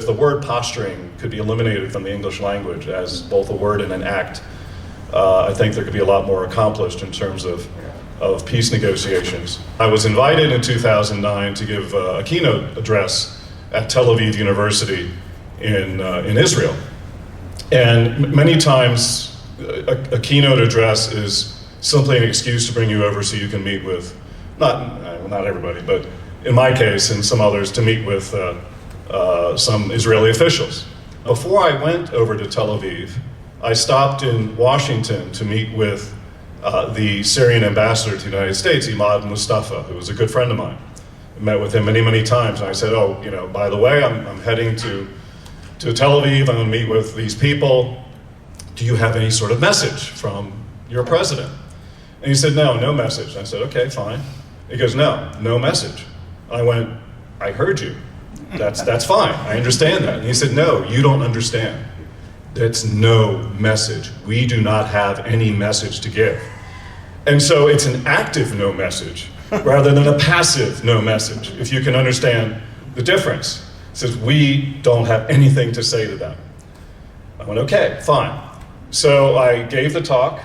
if the word posturing could be eliminated from the English language as both a word and an act, I think there could be a lot more accomplished in terms of peace negotiations. I was invited in 2009 to give a keynote address at Tel Aviv University in Israel. And many times a keynote address is simply an excuse to bring you over so you can meet with, not everybody, but in my case and some others, to meet with some Israeli officials. Before I went over to Tel Aviv, I stopped in Washington to meet with the Syrian ambassador to the United States, Imad Mustafa, who was a good friend of mine. I met with him many, many times, and I said, oh, you know, by the way, I'm heading to Tel Aviv, I'm going to meet with these people. Do you have any sort of message from your president? And he said, no message. I said, okay, fine. He goes, no message. I went, I heard you. That's fine, I understand that. And he said, no, you don't understand. That's no message. We do not have any message to give. And so it's an active no message rather than a passive no message, if you can understand the difference. It says, we don't have anything to say to them. I went, okay, fine. So I gave the talk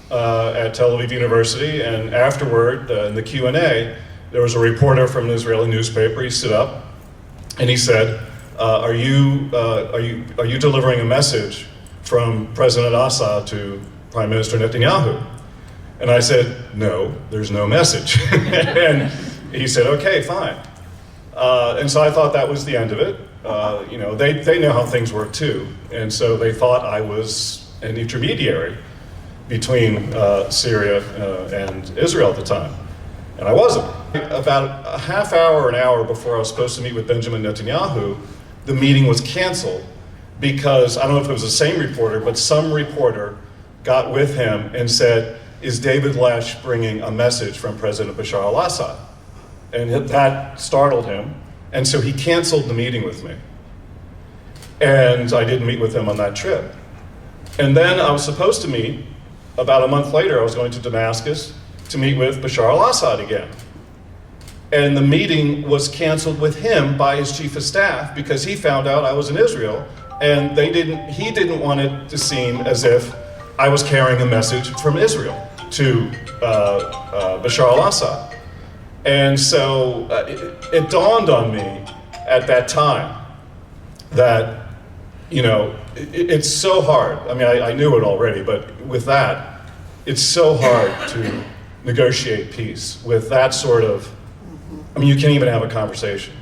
at Tel Aviv University, and afterward, in the Q&A, there was a reporter from an Israeli newspaper. He stood up and he said, are you delivering a message from President Assad to Prime Minister Netanyahu? And I said, no, there's no message. And he said, okay, fine. And so I thought that was the end of it. You know, they know how things work too. And so they thought I was an intermediary between Syria and Israel at the time. And I wasn't. About a half hour, an hour before I was supposed to meet with Benjamin Netanyahu, the meeting was canceled because, I don't know if it was the same reporter, but some reporter got with him and said, is David Lesch bringing a message from President Bashar al-Assad? And that startled him, and so he canceled the meeting with me. And I didn't meet with him on that trip. And then I was supposed to meet, about a month later, I was going to Damascus to meet with Bashar al-Assad again. And the meeting was canceled with him by his chief of staff because he found out I was in Israel, and he didn't want it to seem as if I was carrying a message from Israel to Bashar al-Assad. And so it dawned on me at that time that, you know, it's so hard. I mean, I knew it already, but with that, it's so hard to negotiate peace with that sort of, I mean, you can't even have a conversation.